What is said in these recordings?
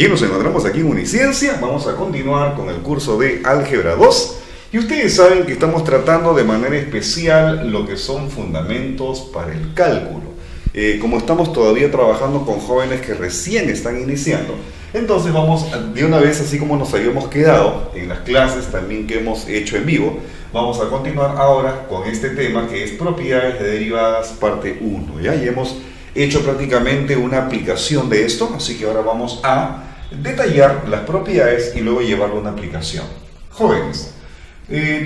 Bien, nos encontramos aquí en Uniciencia. Vamos a continuar con el curso de Álgebra 2. Y ustedes saben que estamos tratando de manera especial lo que son fundamentos para el cálculo. Como estamos todavía trabajando con jóvenes que recién están iniciando, entonces vamos de una vez, así como nos habíamos quedado en las clases también que hemos hecho en vivo, vamos a continuar ahora con este tema que es propiedades de derivadas parte 1. ¿Ya? Y hemos hecho prácticamente una aplicación de esto, así que ahora vamos a detallar las propiedades y luego llevarlo a una aplicación. Jóvenes,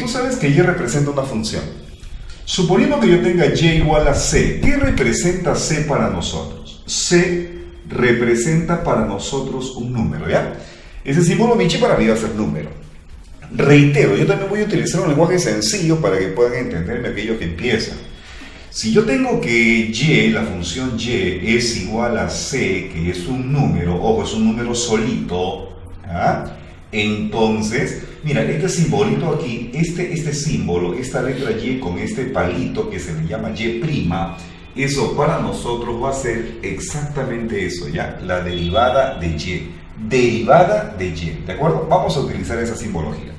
tú sabes que Y representa una función. Suponiendo que yo tenga Y igual a C, ¿qué representa C para nosotros? C representa para nosotros un número, ¿ya? Ese símbolo Michi para mí va a ser número. Reitero, yo también voy a utilizar un lenguaje sencillo para que puedan entenderme aquellos que empiezan. Si yo tengo que Y, la función Y, es igual a C, que es un número, ojo, es un número solito, ¿ah? Entonces, mira, este simbolito aquí, este símbolo, esta letra Y con este palito que se le llama Y', eso para nosotros va a ser exactamente eso, ¿ya? La derivada de Y. Derivada de Y, ¿de acuerdo? Vamos a utilizar esa simbología.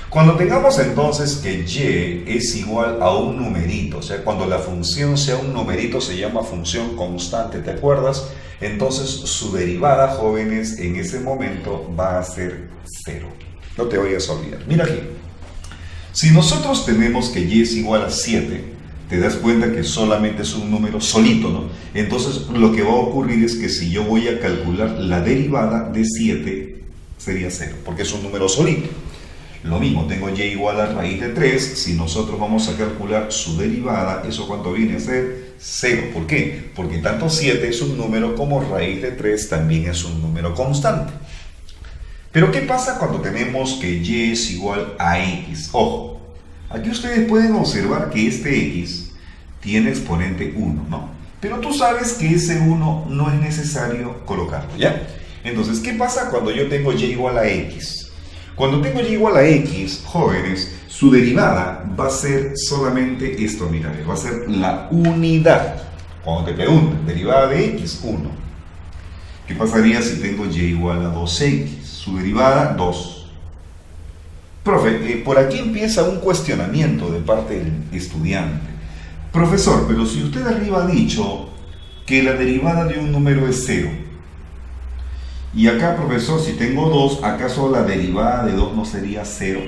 Cuando tengamos entonces que Y es igual a un numerito, o sea, cuando la función sea un numerito se llama función constante, ¿te acuerdas? Entonces su derivada, jóvenes, en ese momento va a ser 0. No te vayas a olvidar. Mira aquí. Si nosotros tenemos que Y es igual a 7, te das cuenta que solamente es un número solito, ¿no? Entonces lo que va a ocurrir es que si yo voy a calcular la derivada de 7, sería 0, porque es un número solito. Lo mismo, tengo Y igual a raíz de 3, si nosotros vamos a calcular su derivada, ¿eso cuánto viene a ser? 0. ¿Por qué? Porque tanto 7 es un número como raíz de 3 también es un número constante. Pero ¿qué pasa cuando tenemos que Y es igual a X? Ojo, aquí ustedes pueden observar que este X tiene exponente 1, ¿no? Pero tú sabes que ese 1 no es necesario colocarlo, ¿ya? Entonces, ¿qué pasa cuando yo tengo Y igual a X? Cuando tengo Y igual a X, jóvenes, su derivada va a ser solamente esto, mira, va a ser la unidad. Cuando te preguntan, derivada de X, 1. ¿Qué pasaría si tengo Y igual a 2X? Su derivada, 2. Profe, por aquí empieza un cuestionamiento de parte del estudiante. Profesor, pero si usted arriba ha dicho que la derivada de un número es 0, y acá, profesor, si tengo 2, ¿acaso la derivada de 2 no sería 0?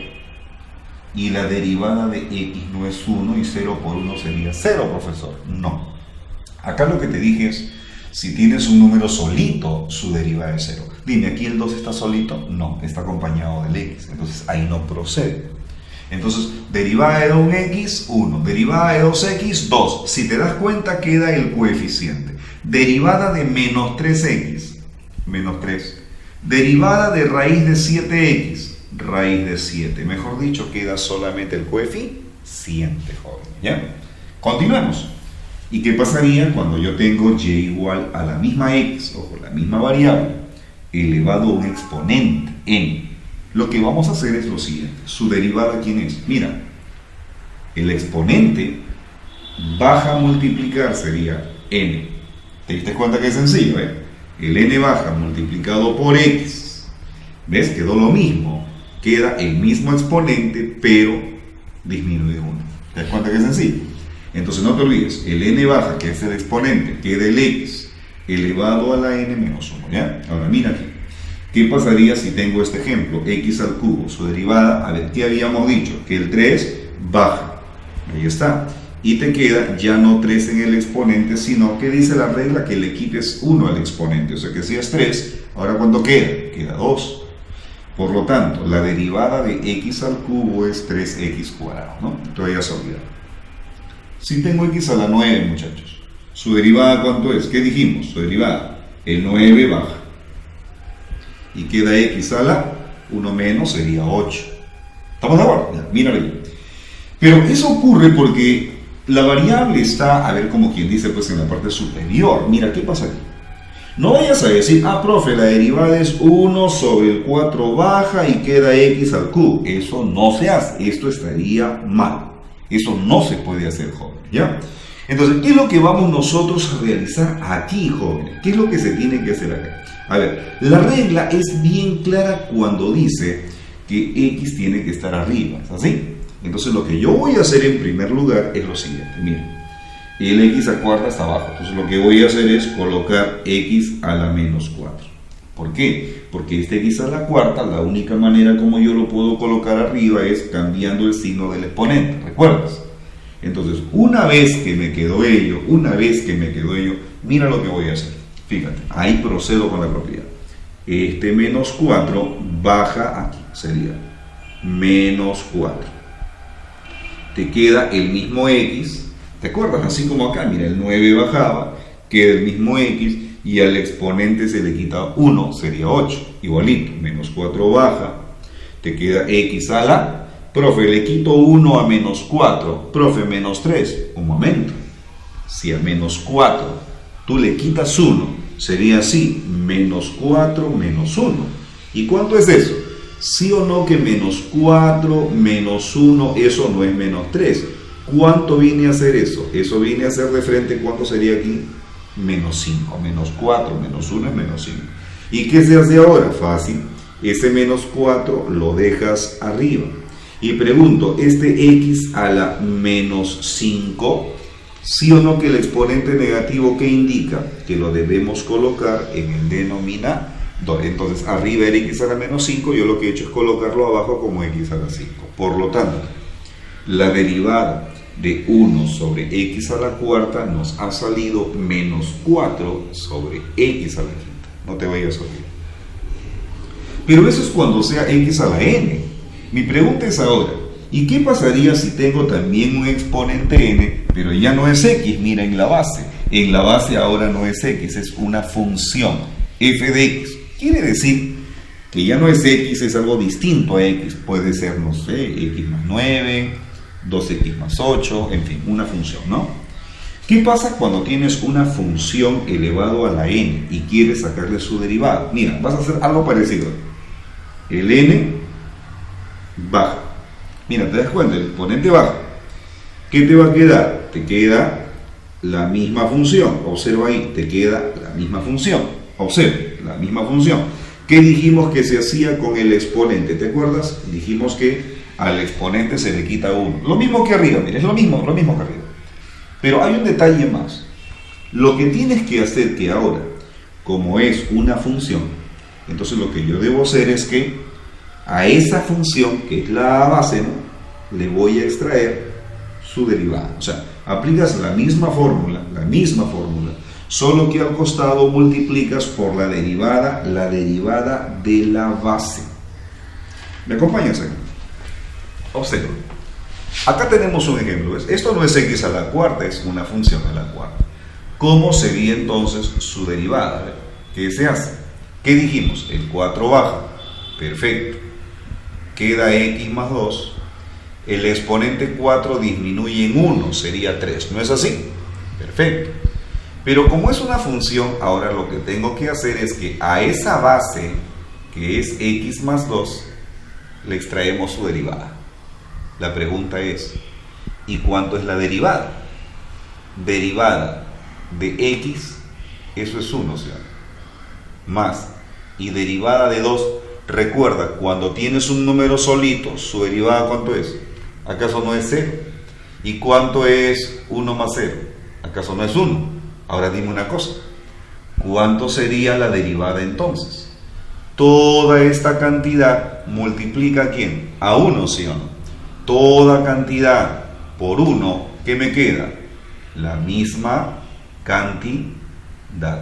Y la derivada de X no es 1 y 0 por 1 sería 0, profesor. No. Acá lo que te dije es, si tienes un número solito, su derivada es 0. Dime, ¿aquí el 2 está solito? No, está acompañado del X. Entonces ahí no procede. Entonces, derivada de 1X, 1. Derivada de 2X, 2. Si te das cuenta, queda el coeficiente. Derivada de menos 3X. Menos 3. Derivada de raíz de 7X, raíz de 7. Mejor dicho, queda solamente el coeficiente, joven. ¿Ya? Continuemos. ¿Y qué pasaría cuando yo tengo Y igual a la misma X, ojo, la misma variable, elevado a un exponente, n? Lo que vamos a hacer es lo siguiente. ¿Su derivada quién es? Mira, el exponente baja a multiplicar sería n. ¿Te diste cuenta que es sencillo, El n baja multiplicado por x, ¿ves? Quedó lo mismo, queda el mismo exponente, pero disminuye 1. ¿Te das cuenta que es sencillo? Entonces no te olvides, el n baja, que es el exponente, queda el x elevado a la n menos 1, ¿ya? Ahora mira aquí, ¿qué pasaría si tengo este ejemplo? X al cubo, su derivada, a ver, ¿qué habíamos dicho? Que el 3 baja, ahí está. Y te queda ya no 3 en el exponente, sino que dice la regla que le quites 1 al exponente. O sea que si es 3, ahora ¿cuánto queda? Queda 2. Por lo tanto, la derivada de x al cubo es 3x cuadrado, ¿no? No te vayas a olvidar. Si tengo x a la 9, muchachos, ¿su derivada cuánto es? ¿Qué dijimos? Su derivada, el 9 baja. Y queda x a la 1 menos, sería 8. ¿Estamos de acuerdo? Ya, mira bien. Pero eso ocurre porque la variable está, a ver, como quien dice, pues en la parte superior. Mira, ¿qué pasa aquí? No vayas a decir, profe, la derivada es 1 sobre el 4 baja y queda x al cubo. Eso no se hace, esto estaría mal. Eso no se puede hacer, joven, ¿ya? Entonces, ¿qué es lo que vamos nosotros a realizar aquí, jóvenes? ¿Qué es lo que se tiene que hacer acá? A ver, la regla es bien clara cuando dice que x tiene que estar arriba, ¿es así? Entonces lo que yo voy a hacer en primer lugar es lo siguiente, miren, el x a cuarta está abajo, entonces lo que voy a hacer es colocar x a la menos 4. ¿Por qué? Porque este x a la cuarta, la única manera como yo lo puedo colocar arriba es cambiando el signo del exponente, ¿recuerdas? Entonces, una vez que me quedó ello, mira lo que voy a hacer. Fíjate, ahí procedo con la propiedad. Este menos 4 baja aquí, sería menos 4. Te queda el mismo x, ¿te acuerdas? Así como acá, mira, el 9 bajaba, queda el mismo x, y al exponente se le quita 1, sería 8, igualito, menos 4 baja, te queda x a la... Profe, le quito 1 a menos 4, profe, menos 3, un momento, si a menos 4 tú le quitas 1, sería así, menos 4 menos 1, ¿y cuánto es eso? ¿Sí o no que menos 4 menos 1, eso no es menos 3? ¿Cuánto viene a ser eso? Eso viene a ser de frente, ¿cuánto sería aquí? Menos 5, menos 4, menos 1 es menos 5. ¿Y qué se hace ahora? Fácil, ese menos 4 lo dejas arriba. Y pregunto, ¿este x a la menos 5, sí o no que el exponente negativo que indica? Que lo debemos colocar en el denominador. Entonces, arriba el x a la menos 5, yo lo que he hecho es colocarlo abajo como x a la 5. Por lo tanto, la derivada de 1 sobre x a la cuarta nos ha salido menos 4 sobre x a la quinta. No te vayas a olvidar. Pero eso es cuando sea x a la n. Mi pregunta es ahora, ¿y qué pasaría si tengo también un exponente n, pero ya no es x? Mira, en la base ahora no es x, es una función f de x. Quiere decir que ya no es x, es algo distinto a x. Puede ser, no sé, x más 9, 2x más 8, en fin, una función, ¿no? ¿Qué pasa cuando tienes una función elevado a la n y quieres sacarle su derivada? Mira, vas a hacer algo parecido. El n baja. Mira, te das cuenta, el exponente baja. ¿Qué te va a quedar? Te queda la misma función. Observa ahí, te queda la misma función. Observa, la misma función. ¿Qué dijimos que se hacía con el exponente? ¿Te acuerdas? Dijimos que al exponente se le quita 1. Lo mismo que arriba, mira, es lo mismo que arriba. Pero hay un detalle más. Lo que tienes que hacer que ahora, como es una función, entonces lo que yo debo hacer es que a esa función, que es la base, ¿no?, le voy a extraer su derivada. O sea, aplicas la misma fórmula, solo que al costado multiplicas por la derivada de la base. ¿Me acompañas aquí? Observa. Acá tenemos un ejemplo. ¿Ves? Esto no es x a la cuarta, es una función a la cuarta. ¿Cómo sería entonces su derivada? ¿Qué se hace? ¿Qué dijimos? El 4 baja. Perfecto. Queda x más 2, el exponente 4 disminuye en 1, sería 3, ¿no es así? Perfecto. Pero como es una función, ahora lo que tengo que hacer es que a esa base, que es x más 2, le extraemos su derivada. La pregunta es, ¿y cuánto es la derivada? Derivada de x, eso es 1, ¿sí? Más, y derivada de 2, recuerda, cuando tienes un número solito, su derivada, ¿cuánto es? ¿Acaso no es 0? ¿Y cuánto es 1 más 0? ¿Acaso no es 1? Ahora dime una cosa, ¿cuánto sería la derivada entonces? Toda esta cantidad multiplica ¿a quién? A 1, ¿sí o no? Toda cantidad por 1, ¿qué me queda? La misma cantidad.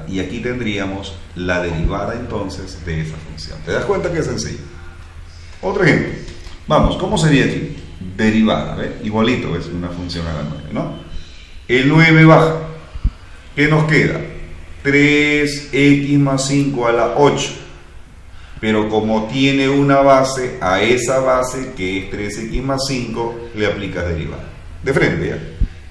Y aquí tendríamos la derivada entonces de esa función. ¿Te das cuenta que es sencillo? Otro ejemplo. Vamos, ¿cómo sería aquí? Derivada, ¿ves? Igualito, es una función a la 9, ¿no? El 9 baja. ¿Qué nos queda? 3x más 5 a la 8. Pero como tiene una base, a esa base que es 3x más 5, le aplicas derivada. De frente, ¿ya?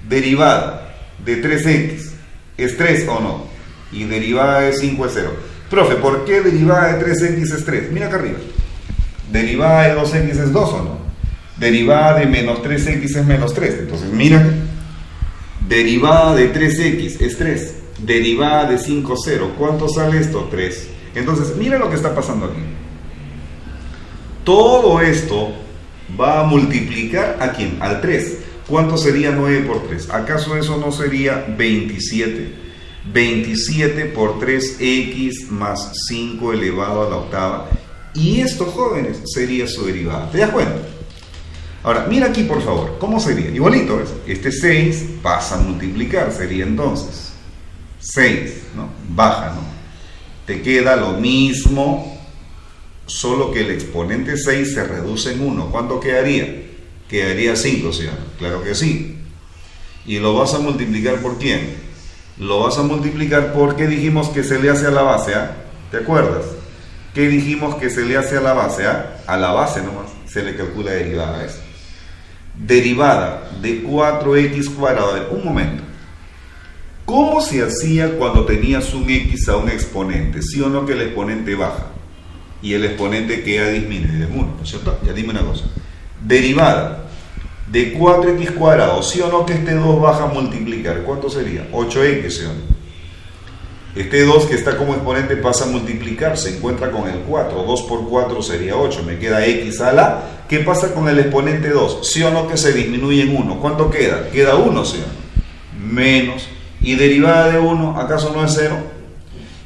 Derivada de 3x, ¿es 3 o no? Y derivada de 5 es 0. Profe, ¿por qué derivada de 3x es 3? Mira acá arriba. ¿Derivada de 2x es 2 o no? Derivada de menos 3x es menos 3. Entonces, mira. Derivada de 3x es 3. Derivada de 5, 0. ¿Cuánto sale esto? 3. Entonces, mira lo que está pasando aquí. Todo esto va a multiplicar ¿a quién? Al 3. ¿Cuánto sería 9 por 3? ¿Acaso eso no sería 27? 27 por 3x más 5 elevado a la octava. Y esto, jóvenes, sería su derivada. ¿Te das cuenta? Ahora, mira aquí, por favor. ¿Cómo sería? Igualito, ¿ves? Este 6 pasa a multiplicar. Sería entonces 6, ¿no? Baja, ¿no? Te queda lo mismo, solo que el exponente 6 se reduce en 1. ¿Cuánto quedaría? Quedaría 5, ¿sí o no? Claro que sí. ¿Y lo vas a multiplicar por quién? Lo vas a multiplicar porque dijimos que se le hace a la base, ¿ah? ¿Te acuerdas? ¿Qué dijimos que se le hace a la base, ah? A la base nomás se le calcula derivada, ¿ves? Derivada de 4x cuadrado. A ver, un momento. ¿Cómo se hacía cuando tenías un x a un exponente? ¿Sí o no que el exponente baja? Y el exponente queda disminuido en 1, ¿no es cierto? Ya dime una cosa. Derivada de 4x cuadrado, ¿sí o no que este 2 baja a multiplicar? ¿Cuánto sería? 8x, ¿sí o no? Este 2 que está como exponente pasa a multiplicar, se encuentra con el 4. 2 por 4 sería 8, me queda x a la... ¿Qué pasa con el exponente 2? ¿Sí o no que se disminuye en 1? ¿Cuánto queda? Queda 1, ¿sí o no? Menos. ¿Y derivada de 1? ¿Acaso no es 0?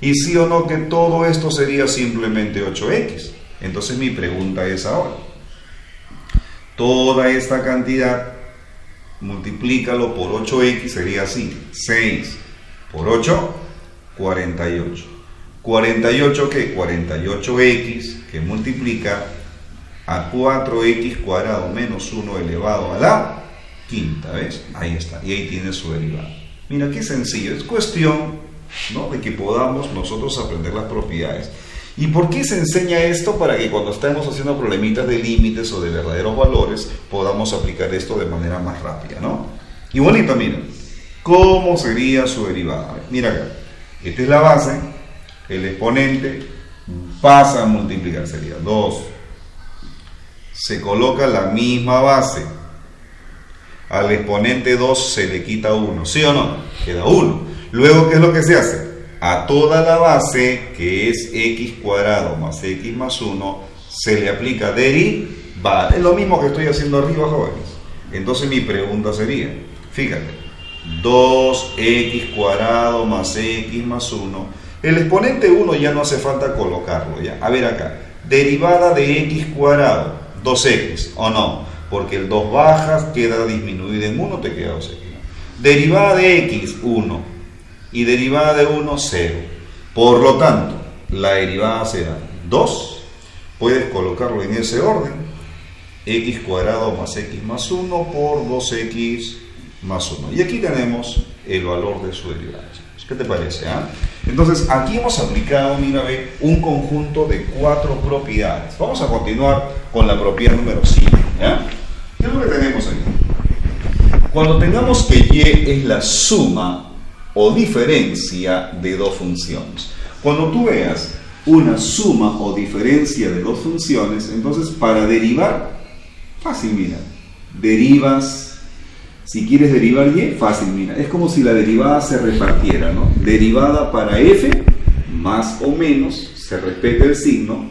Y sí o no que todo esto sería simplemente 8x. Entonces mi pregunta es ahora. Toda esta cantidad, multiplícalo por 8x, sería así. 6 por 8, 48. ¿48 qué? 48x que multiplica a 4x cuadrado menos 1 elevado a la quinta, ¿ves? Ahí está, y ahí tiene su derivada. Mira qué sencillo, es cuestión, ¿no?, de que podamos nosotros aprender las propiedades. ¿Y por qué se enseña esto? Para que cuando estemos haciendo problemitas de límites o de verdaderos valores, podamos aplicar esto de manera más rápida, ¿no? Igualito, mira, ¿cómo sería su derivada? Mira acá, esta es la base, el exponente pasa a multiplicar, sería 2. Se coloca la misma base. Al exponente 2 se le quita 1, ¿sí o no? Queda 1. Luego, ¿qué es lo que se hace? A toda la base, que es x cuadrado más x más 1, se le aplica derivada. Es lo mismo que estoy haciendo arriba, jóvenes. Entonces mi pregunta sería, fíjate, 2x cuadrado más x más 1. El exponente 1 ya no hace falta colocarlo, ¿ya? A ver acá, derivada de x cuadrado, 2x, ¿o no? Porque el 2 bajas, queda disminuido en 1, te queda 2x. Derivada de x, 1. Y derivada de 1, 0. Por lo tanto, la derivada será 2. Puedes colocarlo en ese orden. X cuadrado más x más 1 por 2x más 1. Y aquí tenemos el valor de su derivada. ¿Qué te parece? Entonces, aquí hemos aplicado, mira, ve, un conjunto de 4 propiedades. Vamos a continuar con la propiedad número 5. ¿Ya? ¿Qué es lo que tenemos aquí? Cuando tengamos que y es la suma o diferencia de dos funciones. Cuando tú veas una suma o diferencia de dos funciones, entonces para derivar, fácil, mira, derivas, si quieres derivar y, fácil, mira, es como si la derivada se repartiera, ¿no? Derivada para f, más o menos, se respeta el signo,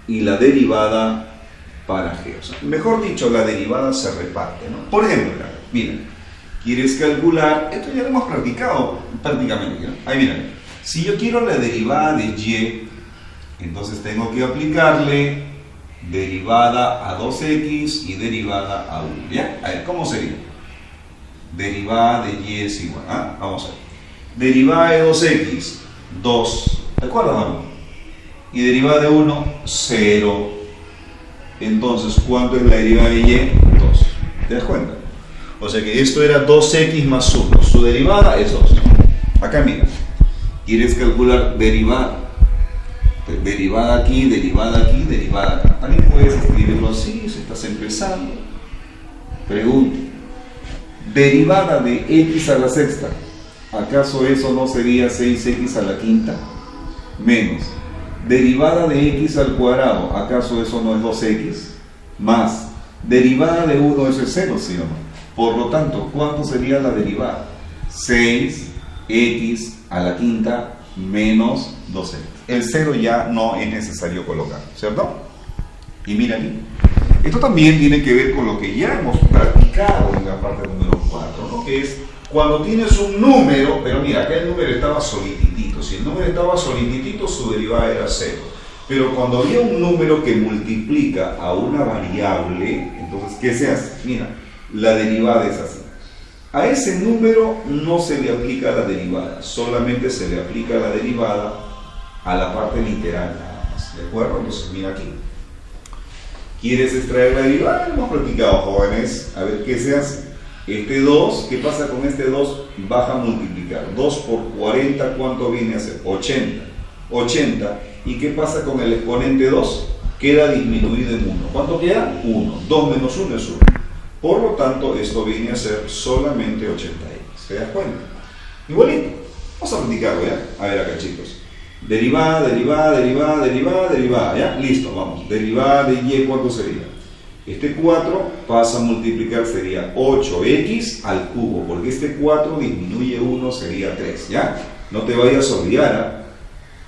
y la derivada para g, o sea, mejor dicho, la derivada se reparte, ¿no? Por ejemplo, mira, quieres calcular, esto ya lo hemos practicado prácticamente, ¿no? Ahí mira, si yo quiero la derivada de y, entonces tengo que aplicarle derivada a 2x y derivada a 1, ¿ya? A ver, ¿cómo sería? Derivada de y es igual, ¿ah? Vamos a ver. Derivada de 2x, 2, ¿de acuerdo, no? Y derivada de 1, 0. Entonces, ¿cuánto es la derivada de y? 2. ¿Te das cuenta? O sea que esto era 2x más 1. Su derivada es 2. Acá mira. ¿Quieres calcular derivada? Derivada aquí, derivada aquí, derivada acá. También puedes escribirlo así si estás empezando. Pregunta. Derivada de x a la sexta. ¿Acaso eso no sería 6x a la quinta? Menos. Derivada de x al cuadrado. ¿Acaso eso no es 2x? Más. Derivada de 1, eso es 0, ¿sí o no? Por lo tanto, ¿cuánto sería la derivada? 6x a la quinta menos 2x. el 0 ya no es necesario colocar, ¿cierto? Y mira aquí. Esto también tiene que ver con lo que ya hemos practicado en la parte número 4, ¿no? Que es cuando tienes un número, pero mira, acá el número estaba solititito. Si el número estaba solititito, su derivada era 0. Pero cuando había un número que multiplica a una variable, entonces, ¿qué se hace? Mira, la derivada es así. A ese número no se le aplica la derivada, solamente se le aplica la derivada a la parte literal nada más, ¿de acuerdo? Entonces, mira aquí. ¿Quieres extraer la derivada? Hemos practicado, jóvenes. A ver, ¿qué se hace? Este 2, ¿qué pasa con este 2? Baja a multiplicar. 2 por 40, ¿cuánto viene a ser? 80. 80. ¿Y qué pasa con el exponente 2? Queda disminuido en 1. ¿Cuánto queda? 1. 2 menos 1 es 1. Por lo tanto, esto viene a ser solamente 80x. ¿Te das cuenta? Igualito. Vamos a practicarlo, ¿ya? A ver acá, chicos. Derivada, derivada, derivada, derivada, derivada. ¿Ya? Listo, vamos. Derivada de y, ¿cuánto sería? Este 4 pasa a multiplicar, sería 8x al cubo, porque este 4 disminuye 1, sería 3. ¿Ya? No te vayas a olvidar,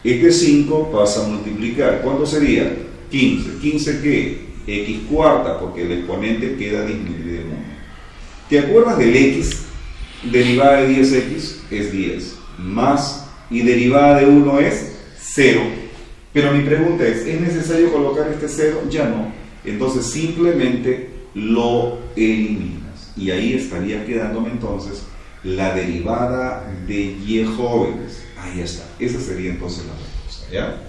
¿eh? Este 5 pasa a multiplicar. ¿Cuánto sería? 15. ¿15 qué? X cuarta, porque el exponente queda disminuido en 1. ¿Te acuerdas del x? Derivada de 10x es 10. Más, y derivada de 1 es 0. Pero mi pregunta ¿es necesario colocar este 0? Ya no. Entonces simplemente lo eliminas. Y ahí estaría quedándome entonces la derivada de y, jóvenes. Ahí está. Esa sería entonces la respuesta, ¿ya?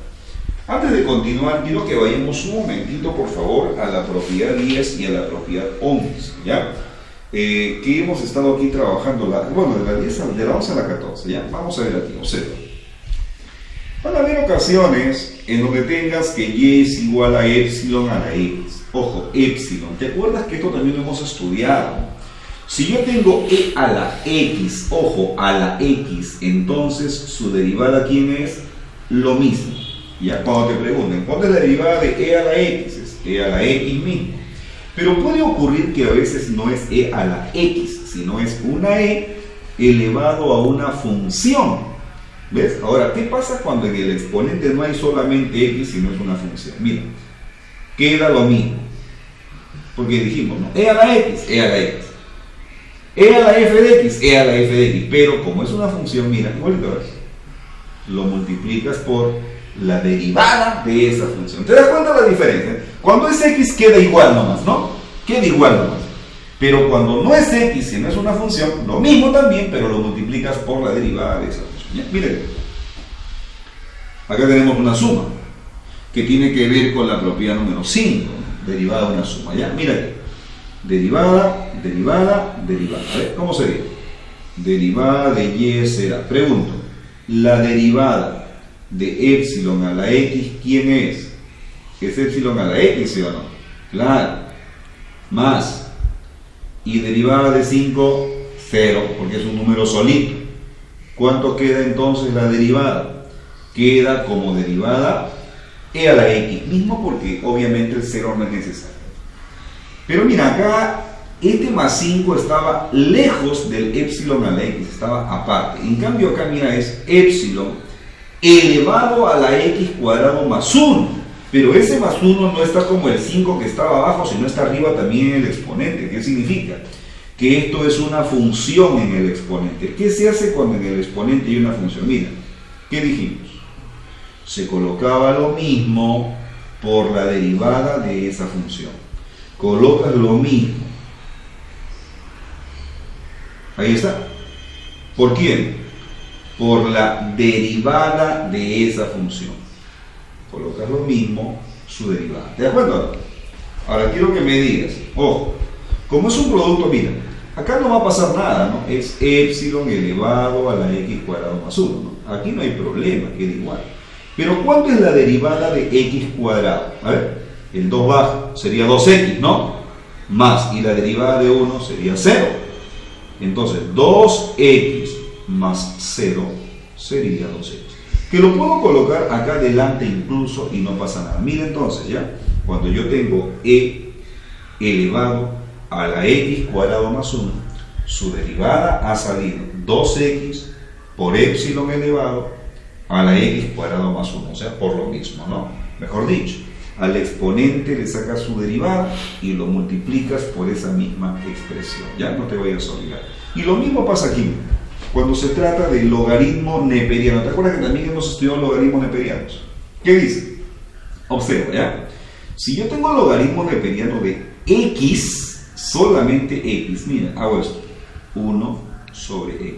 Antes de continuar, quiero que vayamos un momentito, por favor, a la propiedad 10 y a la propiedad 11, ¿ya? Que hemos estado aquí trabajando, de la 10 de la 11 a la 14, ¿ya? Vamos a ver aquí, observa. Van a haber ocasiones en donde tengas que y es igual a epsilon a la x. Ojo, epsilon. ¿Te acuerdas que esto también lo hemos estudiado? Si yo tengo e a la x, ojo, a la x, entonces su derivada, ¿quién es? Lo mismo. Ya cuando te pregunten, ¿cuál es la derivada de e a la x? Es e a la x mismo. Pero puede ocurrir que a veces no es e a la x, sino es una e elevado a una función. ¿Ves? Ahora, ¿qué pasa cuando en el exponente no hay solamente x, sino es una función? Mira, queda lo mismo. Porque dijimos, ¿no? E a la x, e a la x. E a la f de x, e a la f de x. Pero como es una función, mira, igualito ves. Lo multiplicas por la derivada de esa función. ¿Te das cuenta de la diferencia? Cuando es x queda igual nomás, ¿no? Queda igual nomás. Pero cuando no es x, sino es una función, lo mismo también, pero lo multiplicas por la derivada de esa función. ¿Ya? Miren, acá tenemos una suma que tiene que ver con la propiedad número 5, derivada de una suma. ¿Ya? Mira aquí. Derivada, derivada, derivada. A ver, ¿cómo sería? Derivada de y será. Pregunto, la derivada de epsilon a la x, ¿quién es? ¿Es epsilon a la x, sí o no? Claro. Más. Y derivada de 5, 0, porque es un número solito. ¿Cuánto queda entonces la derivada? Queda como derivada e a la x mismo, porque obviamente el 0 no es necesario. Pero mira, acá este más 5 estaba lejos del epsilon a la x, estaba aparte. En cambio acá, mira, es epsilon elevado a la x cuadrado más 1. Pero ese más 1 no está como el 5 que estaba abajo, sino está arriba también en el exponente. ¿Qué significa? Que esto es una función en el exponente. ¿Qué se hace cuando en el exponente hay una función? Mira, ¿qué dijimos? Se colocaba lo mismo por la derivada de esa función. Colocas lo mismo. Ahí está. ¿Por quién? Por la derivada de esa función. Colocas lo mismo, su derivada. ¿De acuerdo? Ahora quiero que me digas, ojo, como es un producto, mira, acá no va a pasar nada, ¿no? Es epsilon elevado a la x cuadrado más 1, ¿no? Aquí no hay problema, queda igual. Pero ¿cuánto es la derivada de x cuadrado? A ver, el 2 baja, sería 2x, ¿no? Más, y la derivada de 1 sería 0. Entonces, 2x más 0 sería 2x. Que lo puedo colocar acá adelante incluso y no pasa nada. Mira entonces, ¿ya? Cuando yo tengo e elevado a la x cuadrado más 1, su derivada ha salido 2x por epsilon elevado a la x cuadrado más 1, o sea, por lo mismo, ¿no? Mejor dicho, al exponente le sacas su derivada y lo multiplicas por esa misma expresión, ya no te vayas a olvidar. Y lo mismo pasa aquí, cuando se trata del logaritmo neperiano. ¿Te acuerdas que también hemos estudiado logaritmos neperianos? ¿Qué dice? Observa, ¿ya? Si yo tengo logaritmo neperiano de x, solamente x, mira, hago esto, 1 sobre x.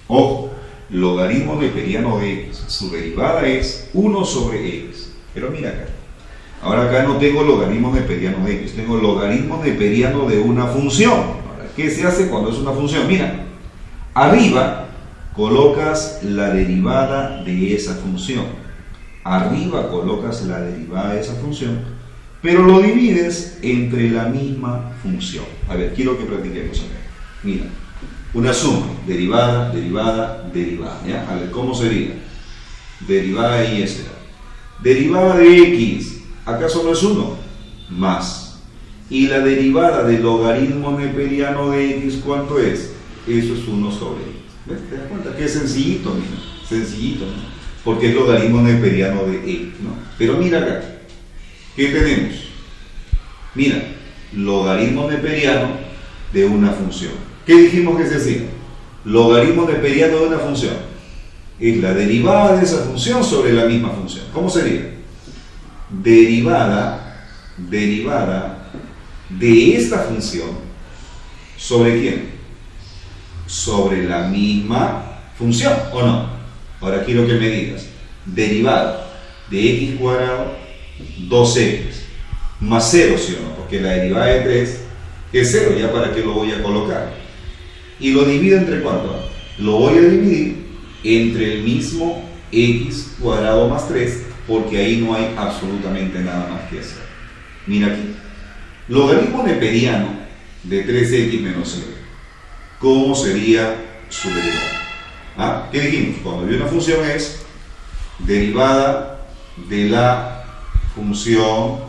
Ojo, logaritmo neperiano de x, su derivada es 1 sobre x. Pero mira acá, ahora acá no tengo logaritmo neperiano de x, tengo logaritmo neperiano de una función. Ahora, ¿qué se hace cuando es una función? Mira, arriba colocas la derivada de esa función. Arriba colocas la derivada de esa función, pero lo divides entre la misma función. A ver, quiero que practiquemos acá. Mira, una suma, derivada, derivada, derivada, ¿ya? A ver, ¿cómo sería? Derivada y esa. Derivada de x, ¿acaso no es 1? Más. Y la derivada del logaritmo neperiano de x, ¿cuánto es? Eso es 1 sobre x. ¿Ves? ¿Te das cuenta? Que es sencillito, mira. Sencillito, ¿no? Porque es logaritmo neperiano de x, ¿no? Pero mira acá, ¿qué tenemos? Mira, logaritmo neperiano de una función. ¿Qué dijimos que se hacía? Logaritmo neperiano de una función es la derivada de esa función sobre la misma función. ¿Cómo sería? Derivada de esta función ¿sobre quién? Sobre la misma función, ¿o no? Ahora quiero que me digas, derivada de x cuadrado 2x más 0, ¿sí o no? Porque la derivada de 3 es 0, ¿ya para qué lo voy a colocar? Y lo divido entre ¿cuánto? Lo voy a dividir entre el mismo x cuadrado más 3, porque ahí no hay absolutamente nada más que hacer. Mira aquí, logaritmo neperiano de 3x menos 0. ¿Cómo sería su derivada? ¿Ah? ¿Qué dijimos? Cuando hay una función es derivada de la función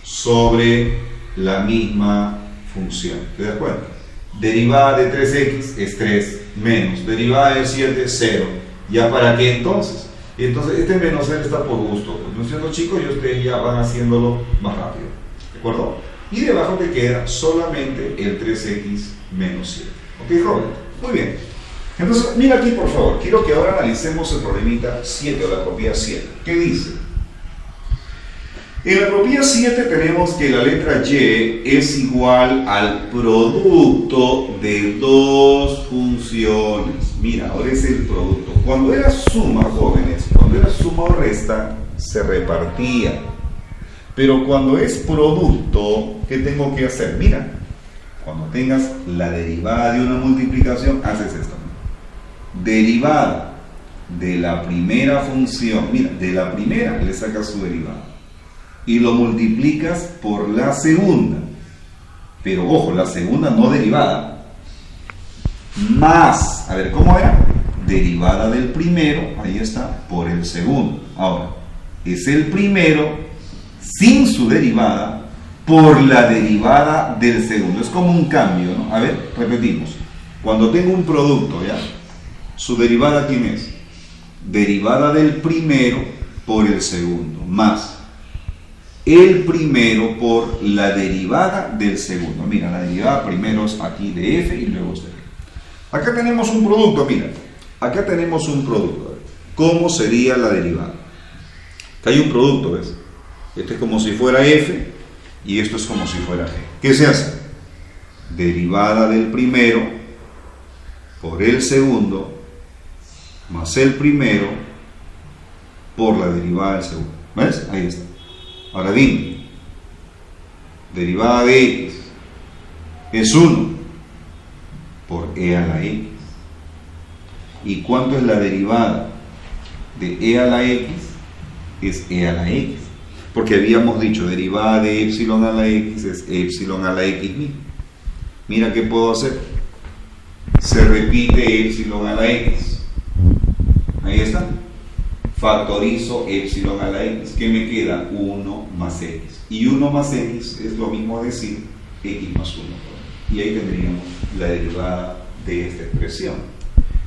sobre la misma función. ¿Te das cuenta? Derivada de 3x es 3 menos. Derivada de 7 es 0. ¿Ya para qué entonces? Entonces este menos 0 está por gusto. ¿No es cierto, chicos? Y ustedes ya van haciéndolo más rápido. ¿De acuerdo? Y debajo te queda solamente el 3x menos 7. ¿Ok, joven? Muy bien. Entonces, mira aquí por favor, quiero que ahora analicemos el problemita 7 o la propiedad 7. ¿Qué dice? En la propiedad 7 tenemos que la letra y es igual al producto de dos funciones. Mira, ahora es el producto. Cuando era suma, jóvenes, cuando era suma o resta, se repartía. Pero cuando es producto, ¿qué tengo que hacer? Mira, cuando tengas la derivada de una multiplicación, haces esto. Derivada de la primera función, mira, de la primera le sacas su derivada y lo multiplicas por la segunda, pero ojo, la segunda no derivada, más, a ver, ¿cómo era? Derivada del primero, ahí está, por el segundo. Ahora, es el primero sin su derivada por la derivada del segundo. Es como un cambio, ¿no? A ver, repetimos. Cuando tengo un producto, ¿ya? ¿Su derivada quién es? Derivada del primero por el segundo, más el primero por la derivada del segundo. Mira, la derivada primero es aquí de f y luego es de f. Acá tenemos un producto, mira. Acá tenemos un producto. ¿Cómo sería la derivada? Acá hay un producto, ¿ves? Este es como si fuera f y esto es como si fuera g. ¿Qué se hace? Derivada del primero por el segundo más el primero por la derivada del segundo. ¿Ves? Ahí está. Ahora dime, derivada de x es 1 por e a la x. ¿Y cuánto es la derivada de e a la x? Es e a la x. Porque habíamos dicho, derivada de epsilon a la x es epsilon a la x mismo. Mira qué puedo hacer. Se repite epsilon a la x. Ahí está. Factorizo epsilon a la x. ¿Qué me queda? 1 más x. Y 1 más x es lo mismo decir x más 1. Y ahí tendríamos la derivada de esta expresión.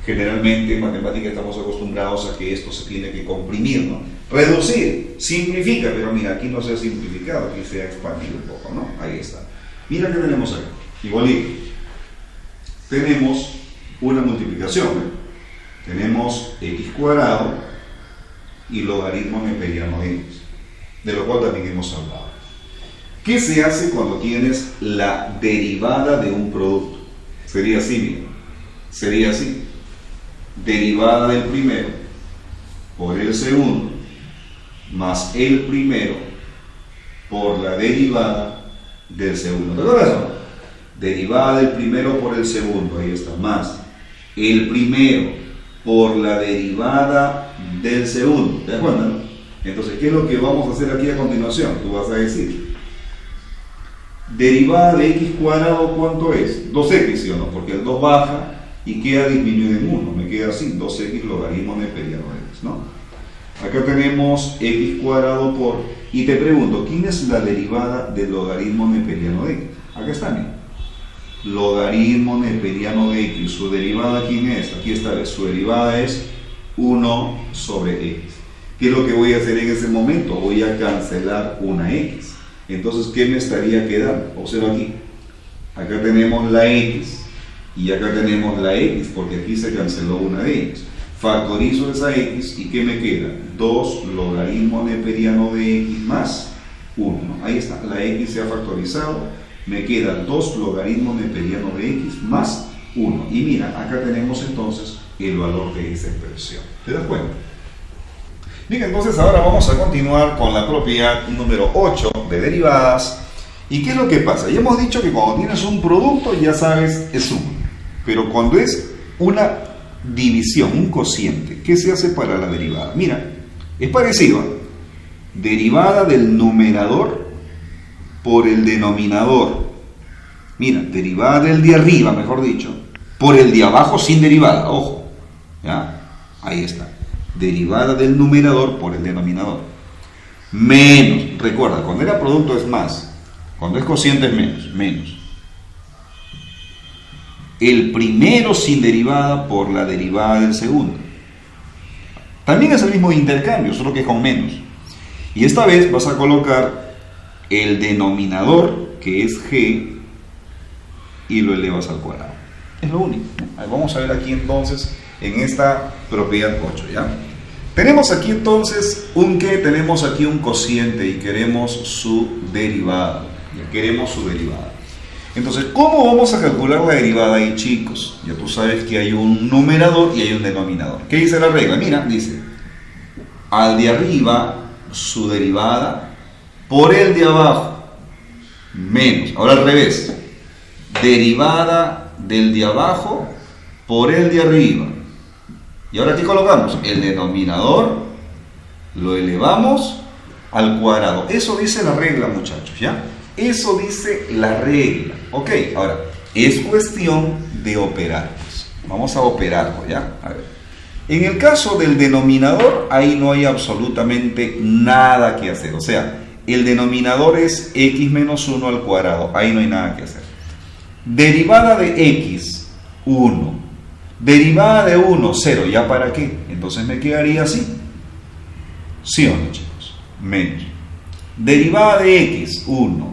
Generalmente en matemática estamos acostumbrados a que esto se tiene que comprimir, ¿no? Reducir, simplifica, pero mira, aquí no se ha simplificado, aquí se ha expandido un poco, ¿no? Ahí está. Mira qué tenemos acá, igualito. Tenemos una multiplicación, ¿eh? Tenemos x cuadrado y logaritmo neperiano de x, de lo cual también hemos hablado. ¿Qué se hace cuando tienes la derivada de un producto? Sería así, mira. Sería así. Derivada del primero por el segundo más el primero por la derivada del segundo. ¿Te acuerdas, no? Derivada del primero por el segundo, ahí está, más el primero por la derivada del segundo. ¿Te das cuenta, no? Entonces, ¿qué es lo que vamos a hacer aquí a continuación? Tú vas a decir, derivada de x cuadrado, ¿cuánto es? 2x, ¿sí o no? Porque el 2 baja y queda disminuido en 1, me queda así, 2x logaritmo neperiano de x, ¿no? Acá tenemos x cuadrado por, y te pregunto, ¿quién es la derivada del logaritmo neperiano de x? Acá está, mira. Logaritmo neperiano de x, su derivada, ¿quién es? Aquí está, su derivada es 1 sobre x. ¿Qué es lo que voy a hacer en ese momento? Voy a cancelar una x. Entonces, ¿qué me estaría quedando? Observa aquí. Acá tenemos la x y acá tenemos la x, porque aquí se canceló una de ellas. Factorizo esa x y ¿qué me queda? 2 logaritmo neperiano de x más 1. Ahí está, la x se ha factorizado. Me queda 2 logaritmo neperiano de x más 1. Y mira, acá tenemos entonces el valor de esa expresión. ¿Te das cuenta? Bien, entonces ahora vamos a continuar con la propiedad número 8 de derivadas. ¿Y qué es lo que pasa? Ya hemos dicho que cuando tienes un producto, ya sabes, es 1. Pero cuando es una división, un cociente, ¿qué se hace para la derivada? Mira, es parecido, ¿eh? Derivada del numerador por el denominador. Mira, derivada del de arriba, mejor dicho, por el de abajo sin derivada, ojo. ¿Ya? Ahí está. Derivada del numerador por el denominador. Menos, recuerda, cuando era producto es más, cuando es cociente es menos, menos. El primero sin derivada por la derivada del segundo. También es el mismo intercambio, solo que es con menos. Y esta vez vas a colocar el denominador, que es g, y lo elevas al cuadrado. Es lo único. Vamos a ver aquí entonces, en esta propiedad 8, ¿ya? Tenemos aquí entonces un que, tenemos aquí un cociente y queremos su derivada. Ya queremos su derivada. Entonces, ¿cómo vamos a calcular la derivada ahí, chicos? Ya tú sabes que hay un numerador y hay un denominador. ¿Qué dice la regla? Mira, dice, al de arriba, su derivada, por el de abajo, menos. Ahora al revés, derivada del de abajo por el de arriba. Y ahora aquí colocamos el denominador, lo elevamos al cuadrado. Eso dice la regla, muchachos, ¿ya? Eso dice la regla. Ok, ahora, es cuestión de operar. Vamos a operarlo, ¿ya? A ver. En el caso del denominador, ahí no hay absolutamente nada que hacer. O sea, el denominador es x menos 1 al cuadrado. Ahí no hay nada que hacer. Derivada de x, 1. Derivada de 1, 0. ¿Ya para qué? Entonces me quedaría así. ¿Sí o no, chicos? Menos. Derivada de x, 1.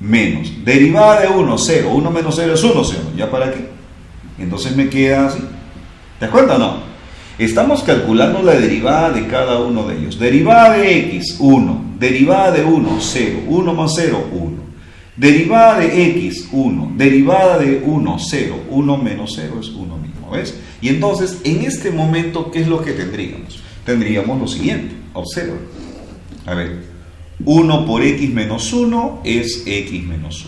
Menos. Derivada de 1, 0. 1 menos 0 es 1, 0. ¿Ya para qué? Entonces me queda así. ¿Te das cuenta o no? Estamos calculando la derivada de cada uno de ellos. Derivada de x, 1. Derivada de 1, 0. 1 más 0, 1. Derivada de x, 1. Derivada de 1, 0. 1 menos 0 es 1 mismo. ¿Ves? Y entonces, en este momento, ¿qué es lo que tendríamos? Tendríamos lo siguiente. Observa. A ver. 1 por x menos 1 es x menos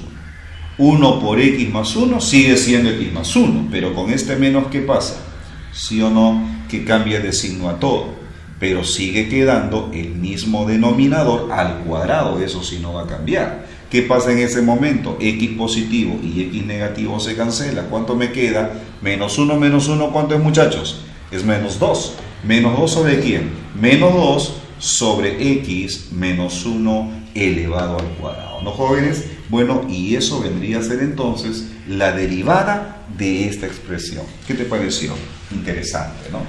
1. 1 por x más 1 sigue siendo x más 1. Pero con este menos, ¿qué pasa? ¿Sí o no? Que cambia de signo a todo. Pero sigue quedando el mismo denominador al cuadrado. Eso sí no va a cambiar. ¿Qué pasa en ese momento? X positivo y x negativo se cancela. ¿Cuánto me queda? Menos 1 menos 1, ¿cuánto es, muchachos? Es menos 2. ¿Menos 2 sobre quién? Menos 2 sobre x menos 1 elevado al cuadrado. ¿No, jóvenes? Bueno, y eso vendría a ser entonces la derivada de esta expresión. ¿Qué te pareció? Interesante, ¿no?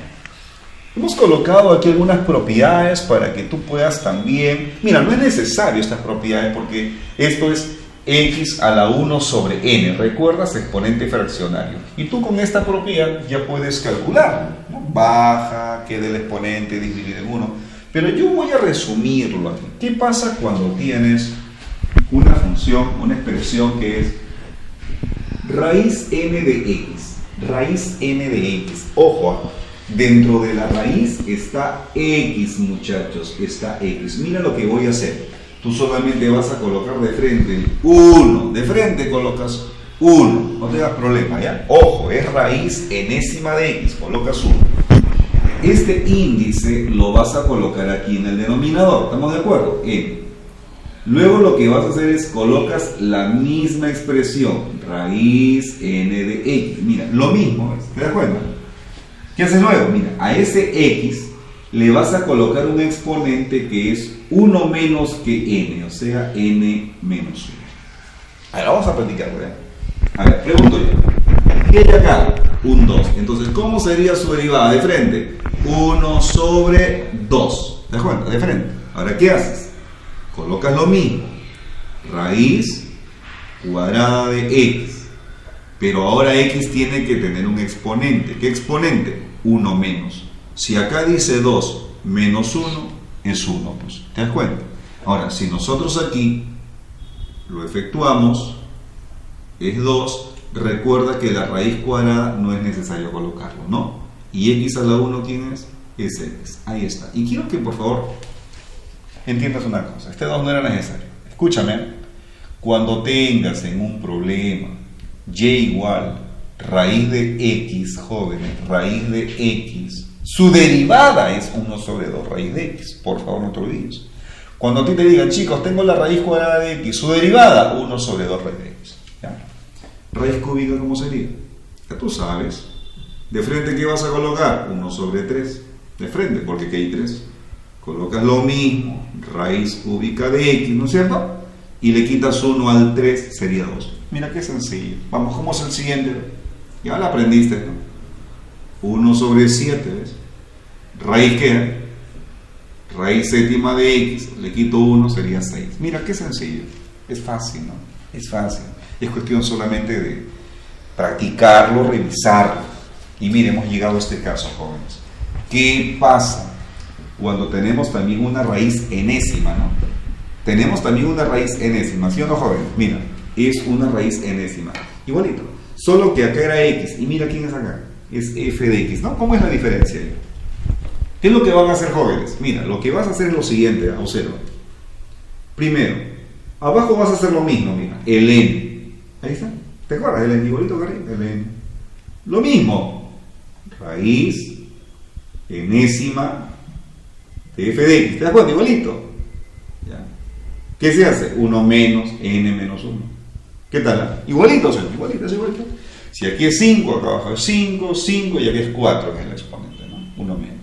Hemos colocado aquí algunas propiedades para que tú puedas también... Mira, no es necesario estas propiedades porque esto es x a la 1 sobre n. ¿Recuerdas? Exponente fraccionario. Y tú con esta propiedad ya puedes calcularlo, ¿no? Baja, queda el exponente dividido en 1. Pero yo voy a resumirlo aquí. ¿Qué pasa cuando tienes una función, una expresión que es raíz n de x? Raíz n de x. Ojo, dentro de la raíz está x, muchachos, está x. Mira lo que voy a hacer. Tú solamente vas a colocar de frente 1. De frente colocas 1. No te das problema, ¿ya? Ojo, es raíz enésima de x. Colocas 1. Este índice lo vas a colocar aquí en el denominador. ¿Estamos de acuerdo? N. Luego lo que vas a hacer es colocas la misma expresión. Raíz n de x. Mira, lo mismo. ¿Te das cuenta? ¿Qué haces luego? Mira, a ese x le vas a colocar un exponente que es 1 menos que n, o sea, n menos 1. A ver, vamos a practicarlo, ¿ya? A ver, pregunto yo. ¿Qué hay acá? Un 2. Entonces, ¿cómo sería su derivada de frente? 1 sobre 2. ¿Te das cuenta? De frente. Ahora, ¿qué haces? Colocas lo mismo. Raíz cuadrada de x. Pero ahora x tiene que tener un exponente. ¿Qué exponente? 1 menos. Si acá dice 2 menos 1, es 1, pues. ¿Te das cuenta? Ahora, si nosotros aquí lo efectuamos, es 2, recuerda que la raíz cuadrada no es necesario colocarlo, ¿no? Y x a la 1, ¿quién es? Es x. Ahí está. Y quiero que, por favor, entiendas una cosa. Este 2 no era necesario. Escúchame. Cuando tengas en un problema y igual raíz de x, jóvenes, raíz de x, su derivada es 1 sobre 2 raíz de x. Por favor, no te olvides. Cuando a ti te digan, chicos, tengo la raíz cuadrada de x, su derivada 1 sobre 2 raíz de x. ¿Ya? Raíz cúbica, ¿cómo sería? Ya tú sabes. ¿De frente qué vas a colocar? 1 sobre 3. De frente, porque aquí hay 3. Colocas lo mismo, raíz cúbica de x, ¿no es cierto? Y le quitas 1 al 3, sería 2. Mira qué sencillo. Vamos, ¿cómo es el siguiente? Ya lo aprendiste, ¿no? 1 sobre 7, ¿ves? ¿Raíz qué? Raíz séptima de x, le quito 1, sería 6. Mira, qué sencillo. Es fácil, ¿no? Es fácil. Es cuestión solamente de practicarlo, revisarlo. Y mire, hemos llegado a este caso, jóvenes. ¿Qué pasa cuando tenemos también una raíz enésima, ¿no? Tenemos también una raíz enésima, ¿sí o no, jóvenes? Mira, es una raíz enésima. Igualito. Solo que acá era x. Y mira quién es acá. Es f de x, ¿no? ¿Cómo es la diferencia ahí? ¿Qué es lo que van a hacer, jóvenes? Mira, lo que vas a hacer es lo siguiente, observa. Primero, abajo vas a hacer lo mismo, mira, el n. Ahí está. ¿Te acuerdas? El n igualito que arriba, el n. Lo mismo. Raíz enésima de f de x. ¿Te das cuenta? Igualito. ¿Ya? ¿Qué se hace? 1 menos n menos 1. ¿Qué tal? Igualito, señor. Igualito, es igualito. Si aquí es 5, acá abajo es 5, 5 y aquí es 4, que es el exponente, ¿no? 1 menos.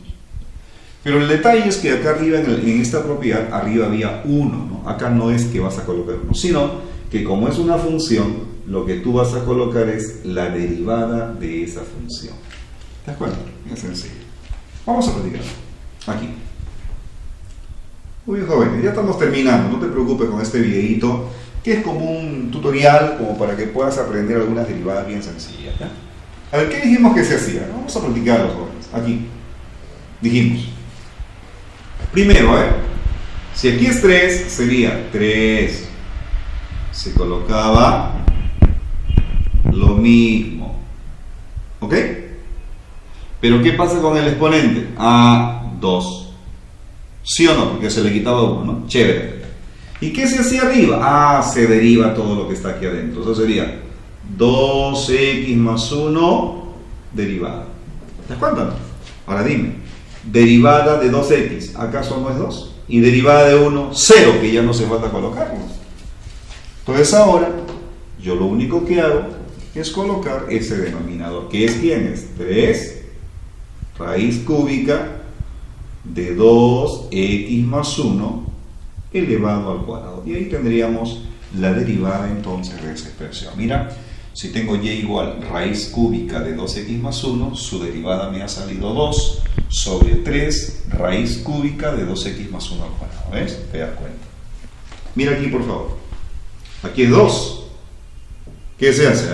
Pero el detalle es que acá arriba, en esta propiedad, arriba había 1, ¿no? Acá no es que vas a colocar 1, sino que como es una función, lo que tú vas a colocar es la derivada de esa función. ¿Te das cuenta? Es sencillo. Vamos a practicar. Aquí. Muy bien, jóvenes, ya estamos terminando. No te preocupes con este videito, que es como un tutorial, como para que puedas aprender algunas derivadas bien sencillas, ¿ya? A ver, ¿qué dijimos que se hacía? Vamos a practicarlo, jóvenes. Aquí. Dijimos. Primero, si aquí es 3, sería 3. Se colocaba lo mismo. ¿Ok? Pero ¿qué pasa con el exponente? 2. ¿Sí o no? Porque se le quitaba 1, ¿no? Chévere. ¿Y qué se hacía arriba? Se deriva todo lo que está aquí adentro. Eso sería 2x más 1 derivada. ¿Te das cuenta? Ahora dime, derivada de 2x, ¿acaso no es 2? Y derivada de 1, 0, que ya no se falta colocarlo. Entonces ahora, yo lo único que hago es colocar ese denominador, que es ¿quién es? 3 raíz cúbica de 2x más 1 elevado al cuadrado. Y ahí tendríamos la derivada entonces de esa expresión. Mira, si tengo y igual raíz cúbica de 2x más 1, su derivada me ha salido 2 sobre 3 raíz cúbica de 2x más 1 al cuadrado. ¿Ves? Te das cuenta. Mira aquí, por favor. Aquí es 2. ¿Qué se hace?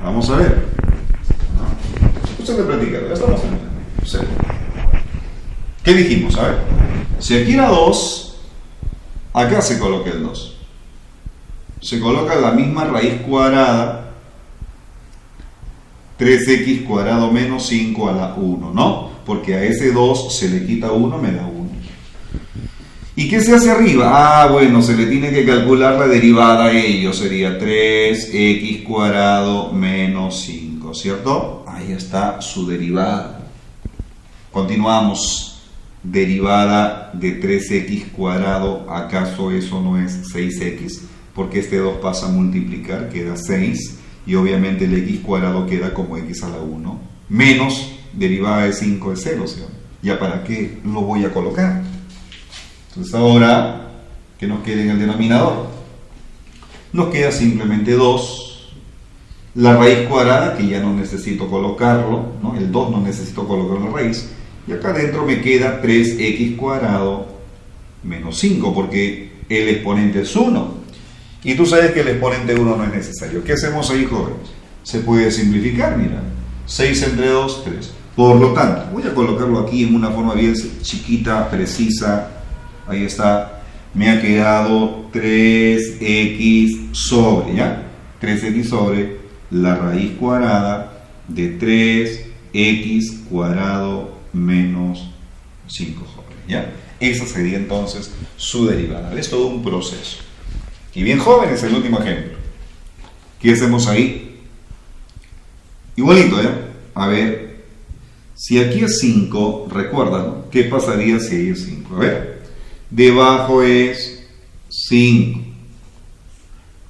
Vamos a ver. Usted me platica, ya estamos en el. ¿Qué dijimos? A ver. Si aquí era 2, acá se coloca el 2. Se coloca la misma raíz cuadrada, 3x cuadrado menos 5 a la 1, ¿no? Porque a ese 2 se le quita 1, me da 1. ¿Y qué se hace arriba? Bueno, se le tiene que calcular la derivada a ello, sería 3x cuadrado menos 5, ¿cierto? Ahí está su derivada. Continuamos. Derivada de 3x cuadrado, ¿acaso eso no es 6x? Porque este 2 pasa a multiplicar, queda 6, y obviamente el x cuadrado queda como x a la 1, menos derivada de 5 es 0, ¿sí? ¿Ya para qué lo voy a colocar? Entonces ahora, ¿qué nos queda en el denominador? Nos queda simplemente 2, la raíz cuadrada, que ya no necesito colocarlo, ¿no? El 2 no necesito colocar la raíz, y acá adentro me queda 3x cuadrado menos 5, porque el exponente es 1. Y tú sabes que el exponente 1 no es necesario. ¿Qué hacemos ahí, jóvenes? Se puede simplificar, mira. 6 entre 2, 3. Por lo tanto, voy a colocarlo aquí en una forma bien chiquita, precisa. Ahí está. Me ha quedado 3x sobre, ¿ya? 3x sobre la raíz cuadrada de 3x cuadrado menos 5, jóvenes, ¿ya? Esa sería entonces su derivada. Es todo un proceso. Y bien, jóvenes, el último ejemplo. ¿Qué hacemos ahí? Igualito, ¿eh? A ver, si aquí es 5, recuerda, ¿no? ¿Qué pasaría si ahí es 5? A ver, debajo es 5.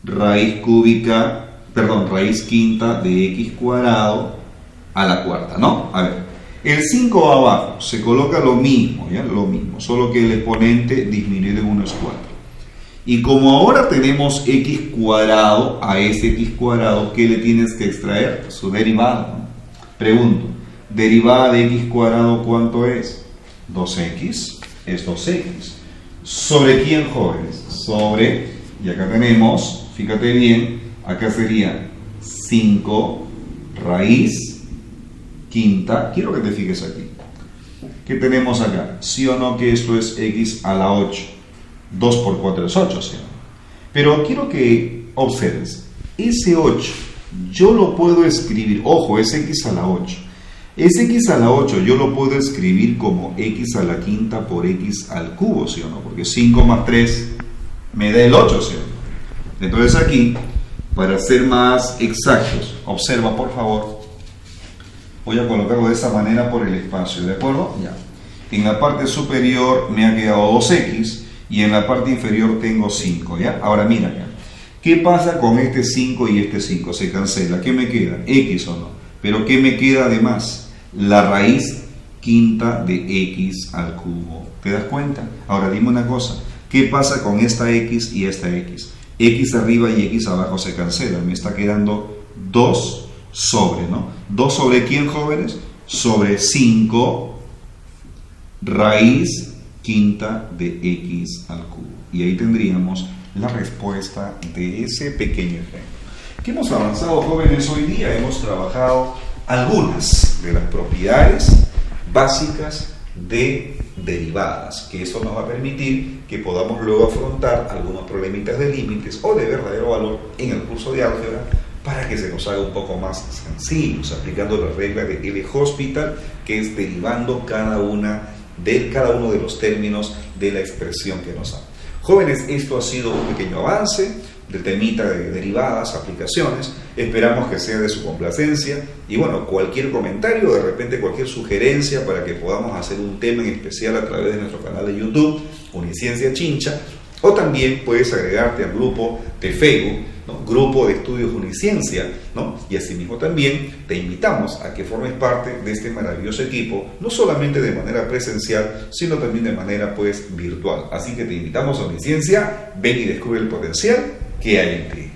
Raíz quinta de x cuadrado a la cuarta, ¿no? A ver, el 5 abajo se coloca lo mismo, ¿ya? Lo mismo, solo que el exponente disminuye de 1 es 4. Y como ahora tenemos x cuadrado, a ese x cuadrado, ¿qué le tienes que extraer? Su derivada, ¿no? Pregunto, derivada de x cuadrado, ¿cuánto es? 2x, es 2x. ¿Sobre quién, jóvenes? Sobre, y acá tenemos, fíjate bien, acá sería 5 raíz quinta. Quiero que te fijes aquí. ¿Qué tenemos acá? ¿Sí o no que esto es x a la 8? 2 por 4 es 8, ¿sí? Pero quiero que observes, ese 8 yo lo puedo escribir, ojo, es x a la 8. Ese x a la 8 yo lo puedo escribir como x a la quinta por x al cubo, ¿sí o no? Porque 5 más 3 me da el 8, ¿sí o no? Entonces aquí, para ser más exactos, observa por favor, voy a colocarlo de esa manera por el espacio, ¿de acuerdo? Ya. En la parte superior me ha quedado 2x, y en la parte inferior tengo 5, ¿ya? Ahora mira, ¿ya? ¿Qué pasa con este 5 y este 5? Se cancela. ¿Qué me queda? X o no. Pero ¿qué me queda además? La raíz quinta de x al cubo. ¿Te das cuenta? Ahora dime una cosa. ¿Qué pasa con esta x y esta x? X arriba y x abajo se cancelan. Me está quedando 2 sobre, ¿no? ¿2 sobre quién, jóvenes? Sobre 5 raíz quinta de x al cubo. Y ahí tendríamos la respuesta de ese pequeño ejemplo. ¿Qué hemos avanzado, jóvenes, hoy día? Hemos trabajado algunas de las propiedades básicas de derivadas, que eso nos va a permitir que podamos luego afrontar algunos problemitas de límites o de verdadero valor en el curso de álgebra, para que se nos haga un poco más sencillos, aplicando la regla de L-Hospital, que es derivando cada uno de los términos de la expresión que nos da. Jóvenes, esto ha sido un pequeño avance del temita de derivadas, aplicaciones. Esperamos que sea de su complacencia. Y bueno, cualquier comentario, de repente cualquier sugerencia para que podamos hacer un tema en especial a través de nuestro canal de YouTube, Uniciencia Chincha, o también puedes agregarte al grupo de Facebook, ¿no? Grupo de Estudios Uniciencia, ¿no? Y asimismo también te invitamos a que formes parte de este maravilloso equipo, no solamente de manera presencial, sino también de manera pues virtual. Así que te invitamos a Uniciencia, ven y descubre el potencial que hay en ti.